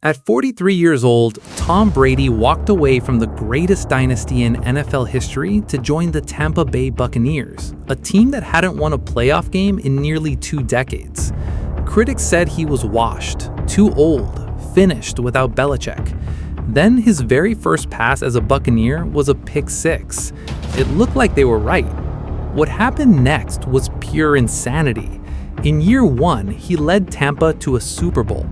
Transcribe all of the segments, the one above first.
At 43 years old, Tom Brady walked away from the greatest dynasty in NFL history to join the Tampa Bay Buccaneers, a team that hadn't won a playoff game in nearly 2 decades. Critics said he was washed, too old, finished without Belichick. Then his very first pass as a Buccaneer was a pick six. It looked like they were right. What happened next was pure insanity. In year 1, he led Tampa to a Super Bowl.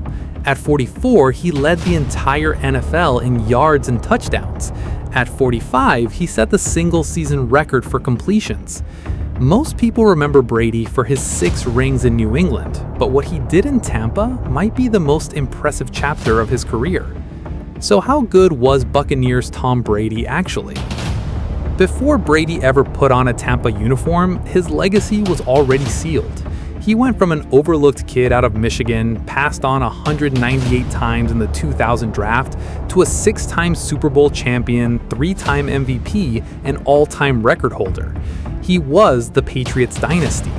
At 44, he led the entire NFL in yards and touchdowns. At 45, he set the single-season record for completions. Most people remember Brady for his 6 rings in New England, but what he did in Tampa might be the most impressive chapter of his career. So how good was Buccaneers Tom Brady actually? Before Brady ever put on a Tampa uniform, his legacy was already sealed. He went from an overlooked kid out of Michigan, passed on 198 times in the 2000 draft, to a 6-time Super Bowl champion, 3-time MVP, and all-time record holder. He was the Patriots dynasty.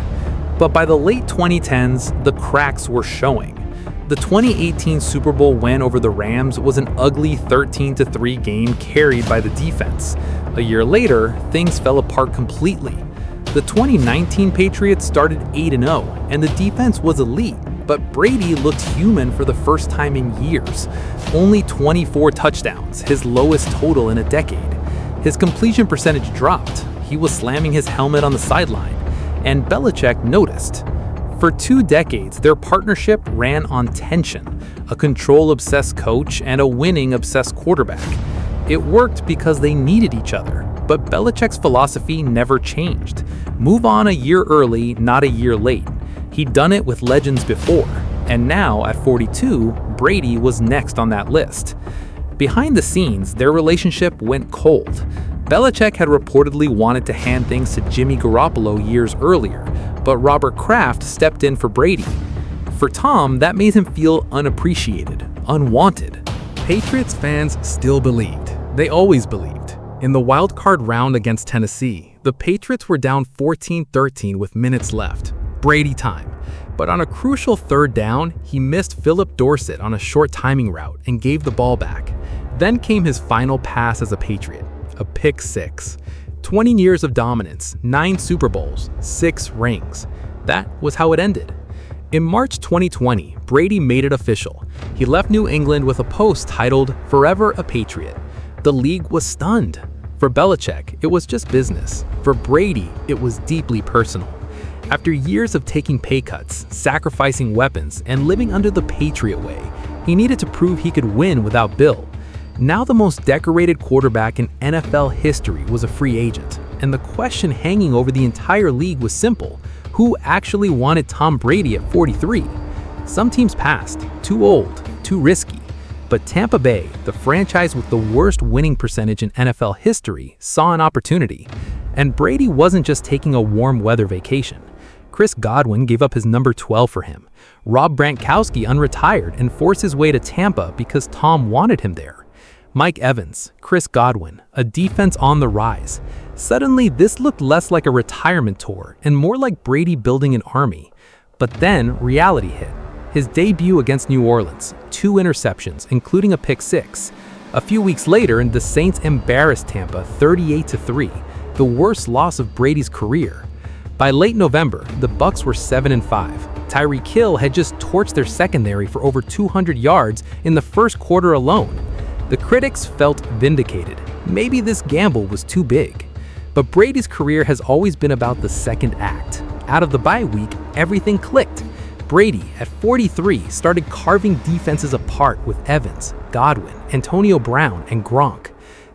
But by the late 2010s, the cracks were showing. The 2018 Super Bowl win over the Rams was an ugly 13-3 game carried by the defense. A year later, things fell apart completely. The 2019 Patriots started 8-0, and the defense was elite, but Brady looked human for the first time in years. Only 24 touchdowns, his lowest total in a decade. His completion percentage dropped. He was slamming his helmet on the sideline, and Belichick noticed. For 2 decades, their partnership ran on tension, a control-obsessed coach and a winning-obsessed quarterback. It worked because they needed each other. But Belichick's philosophy never changed. Move on a year early, not a year late. He'd done it with legends before, and now at 42, Brady was next on that list. Behind the scenes, their relationship went cold. Belichick had reportedly wanted to hand things to Jimmy Garoppolo years earlier, but Robert Kraft stepped in for Brady. For Tom, that made him feel unappreciated, unwanted. Patriots fans still believed. They always believed. In the wild-card round against Tennessee, the Patriots were down 14-13 with minutes left. Brady time. But on a crucial 3rd down, he missed Philip Dorsett on a short timing route and gave the ball back. Then came his final pass as a Patriot, a pick six. 20 years of dominance, 9 Super Bowls, 6 rings. That was how it ended. In March 2020, Brady made it official. He left New England with a post titled "Forever a Patriot." The league was stunned. For Belichick, it was just business. For Brady, it was deeply personal. After years of taking pay cuts, sacrificing weapons, and living under the Patriot way, he needed to prove he could win without Bill. Now the most decorated quarterback in NFL history was a free agent, and the question hanging over the entire league was simple: who actually wanted Tom Brady at 43? Some teams passed, too old, too risky. But Tampa Bay, the franchise with the worst winning percentage in NFL history, saw an opportunity. And Brady wasn't just taking a warm weather vacation. Chris Godwin gave up his number 12 for him. Rob Gronkowski unretired and forced his way to Tampa because Tom wanted him there. Mike Evans, Chris Godwin, a defense on the rise. Suddenly, this looked less like a retirement tour and more like Brady building an army. But then reality hit. His debut against New Orleans, 2 interceptions, including a pick six. A few weeks later, the Saints embarrassed Tampa 38-3, the worst loss of Brady's career. By late November, the Bucs were 7-5. Tyreek Hill had just torched their secondary for over 200 yards in the first quarter alone. The critics felt vindicated. Maybe this gamble was too big. But Brady's career has always been about the second act. Out of the bye week, everything clicked. Brady, at 43, started carving defenses apart with Evans, Godwin, Antonio Brown, and Gronk.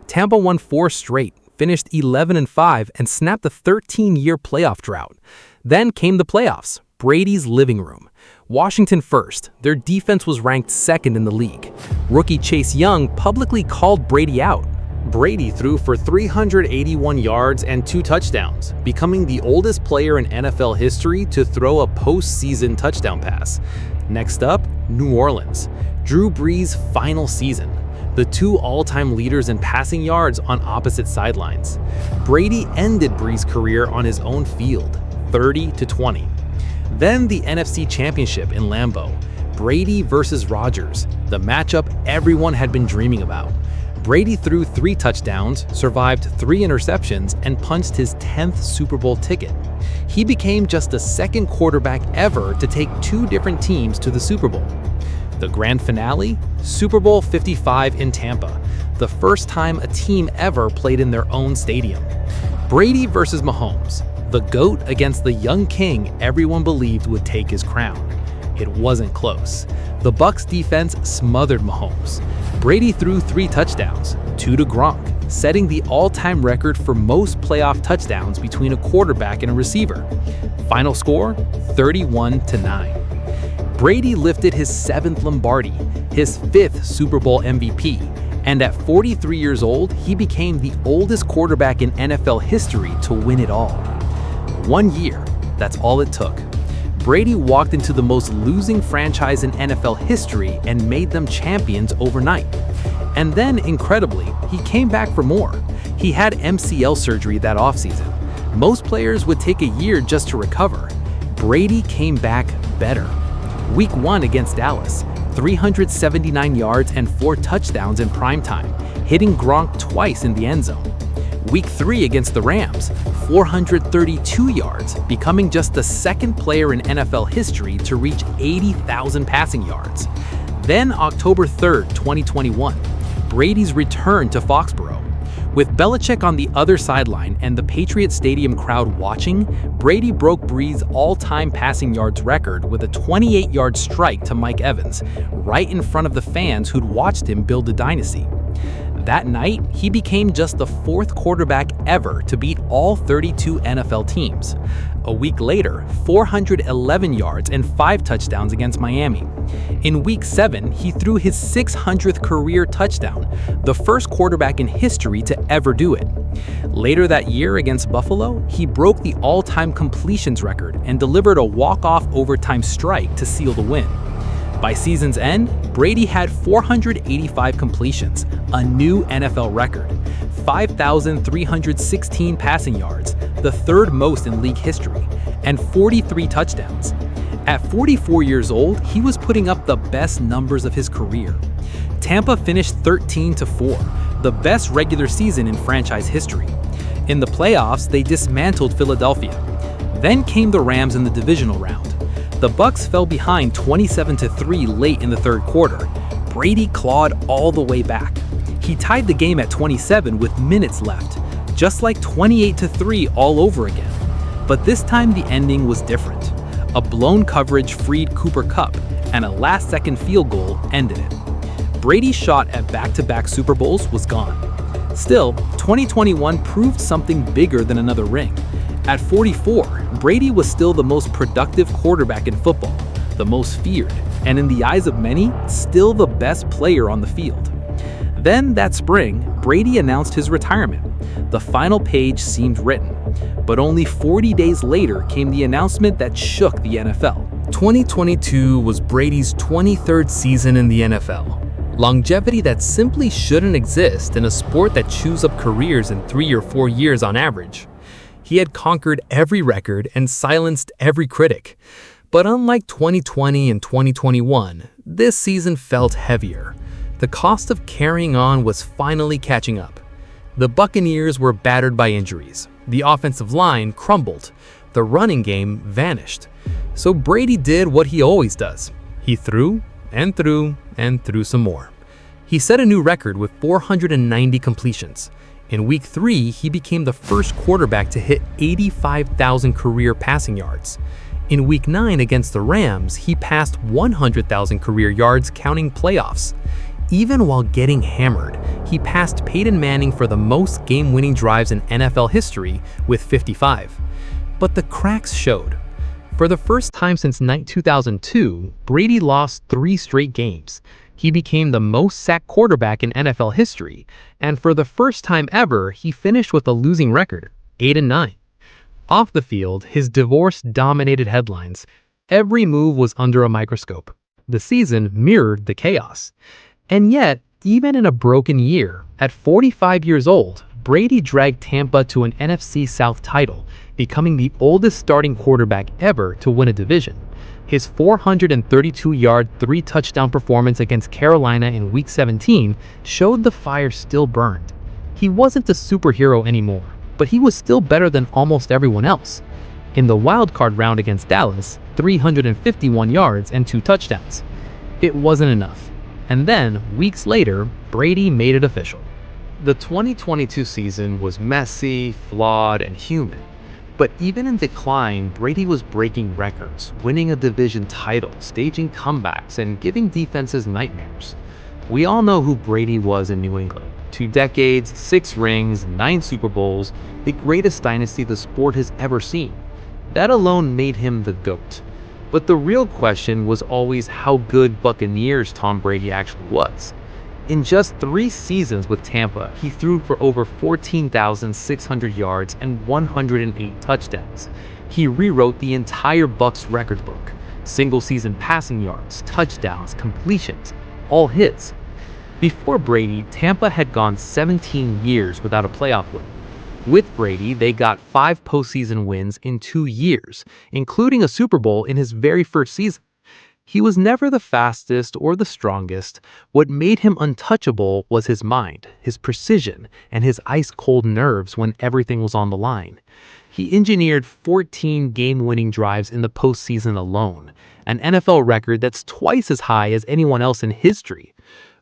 Tampa won 4 straight, finished 11-5, and snapped a 13-year playoff drought. Then came the playoffs, Brady's living room. Washington first, their defense was ranked 2nd in the league. Rookie Chase Young publicly called Brady out. Brady threw for 381 yards and 2 touchdowns, becoming the oldest player in NFL history to throw a postseason touchdown pass. Next up, New Orleans. Drew Brees' final season. The 2 all-time leaders in passing yards on opposite sidelines. Brady ended Brees' career on his own field, 30-20. Then the NFC Championship in Lambeau. Brady versus Rodgers, the matchup everyone had been dreaming about. Brady threw 3 touchdowns, survived 3 interceptions, and punched his 10th Super Bowl ticket. He became just the second quarterback ever to take 2 different teams to the Super Bowl. The grand finale? Super Bowl 55 in Tampa, the first time a team ever played in their own stadium. Brady versus Mahomes, the GOAT against the young king everyone believed would take his crown. It wasn't close. The Bucs defense smothered Mahomes. Brady threw 3 touchdowns, 2 to Gronk, setting the all-time record for most playoff touchdowns between a quarterback and a receiver. Final score, 31-9. Brady lifted his 7th Lombardi, his 5th Super Bowl MVP, and at 43 years old, he became the oldest quarterback in NFL history to win it all. 1 year, that's all it took. Brady walked into the most losing franchise in NFL history and made them champions overnight. And then, incredibly, he came back for more. He had MCL surgery that offseason. Most players would take a year just to recover. Brady came back better. Week 1 against Dallas, 379 yards and 4 touchdowns in primetime, hitting Gronk twice in the end zone. Week 3 against the Rams, 432 yards, becoming just the second player in NFL history to reach 80,000 passing yards. Then October 3rd, 2021, Brady's return to Foxborough. With Belichick on the other sideline and the Patriot Stadium crowd watching, Brady broke Brees' all-time passing yards record with a 28-yard strike to Mike Evans, right in front of the fans who'd watched him build a dynasty. That night, he became just the 4th quarterback ever to beat all 32 NFL teams. A week later, 411 yards and 5 touchdowns against Miami. In Week 7, he threw his 600th career touchdown, the first quarterback in history to ever do it. Later that year against Buffalo, he broke the all-time completions record and delivered a walk-off overtime strike to seal the win. By season's end, Brady had 485 completions, a new NFL record, 5,316 passing yards, the 3rd most in league history, and 43 touchdowns. At 44 years old, he was putting up the best numbers of his career. Tampa finished 13-4, the best regular season in franchise history. In the playoffs, they dismantled Philadelphia. Then came the Rams in the divisional round. The Bucs fell behind 27-3 late in the 3rd quarter. Brady clawed all the way back. He tied the game at 27 with minutes left, just like 28-3 all over again. But this time the ending was different. A blown coverage freed Cooper Kupp, and a last-second field goal ended it. Brady's shot at back-to-back Super Bowls was gone. Still, 2021 proved something bigger than another ring. At 44, Brady was still the most productive quarterback in football, the most feared, and in the eyes of many, still the best player on the field. Then that spring, Brady announced his retirement. The final page seemed written, but only 40 days later came the announcement that shook the NFL. 2022 was Brady's 23rd season in the NFL. Longevity that simply shouldn't exist in a sport that chews up careers in 3 or 4 years on average. He had conquered every record and silenced every critic. But unlike 2020 and 2021, this season felt heavier. The cost of carrying on was finally catching up. The Buccaneers were battered by injuries. The offensive line crumbled. The running game vanished. So Brady did what he always does. He threw and threw and threw some more. He set a new record with 490 completions. In Week 3, he became the first quarterback to hit 85,000 career passing yards. In Week 9 against the Rams, he passed 100,000 career yards counting playoffs. Even while getting hammered, he passed Peyton Manning for the most game-winning drives in NFL history with 55. But the cracks showed. For the first time since 2002, Brady lost 3 straight games. He became the most sacked quarterback in NFL history, and for the first time ever, he finished with a losing record, 8-9. Off the field, his divorce dominated headlines. Every move was under a microscope. The season mirrored the chaos. And yet, even in a broken year, at 45 years old, Brady dragged Tampa to an NFC South title, becoming the oldest starting quarterback ever to win a division. His 432-yard, three-touchdown performance against Carolina in Week 17 showed the fire still burned. He wasn't a superhero anymore, but he was still better than almost everyone else. In the wildcard round against Dallas, 351 yards and 2 touchdowns. It wasn't enough. And then, weeks later, Brady made it official. The 2022 season was messy, flawed, and human. But even in decline, Brady was breaking records, winning a division title, staging comebacks, and giving defenses nightmares. We all know who Brady was in New England. 2 decades, 6 rings, 9 Super Bowls, the greatest dynasty the sport has ever seen. That alone made him the GOAT. But the real question was always how good Buccaneers Tom Brady actually was. In just 3 seasons with Tampa, he threw for over 14,600 yards and 108 touchdowns. He rewrote the entire Bucs record book. Single-season passing yards, touchdowns, completions, all his. Before Brady, Tampa had gone 17 years without a playoff win. With Brady, they got 5 postseason wins in 2 years, including a Super Bowl in his very first season. He was never the fastest or the strongest. What made him untouchable was his mind, his precision, and his ice-cold nerves when everything was on the line. He engineered 14 game-winning drives in the postseason alone, an NFL record that's twice as high as anyone else in history.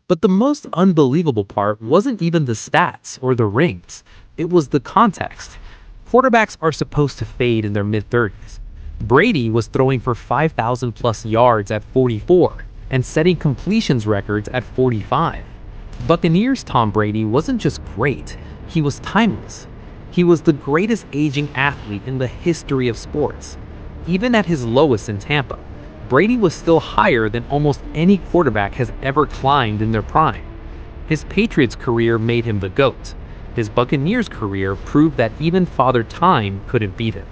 But the most unbelievable part wasn't even the stats or the rings. It was the context. Quarterbacks are supposed to fade in their mid-30s. Brady was throwing for 5,000 plus yards at 44 and setting completions records at 45. Buccaneers Tom Brady wasn't just great, he was timeless. He was the greatest aging athlete in the history of sports. Even at his lowest in Tampa, Brady was still higher than almost any quarterback has ever climbed in their prime. His Patriots career made him the GOAT. His Buccaneers career proved that even Father Time couldn't beat him.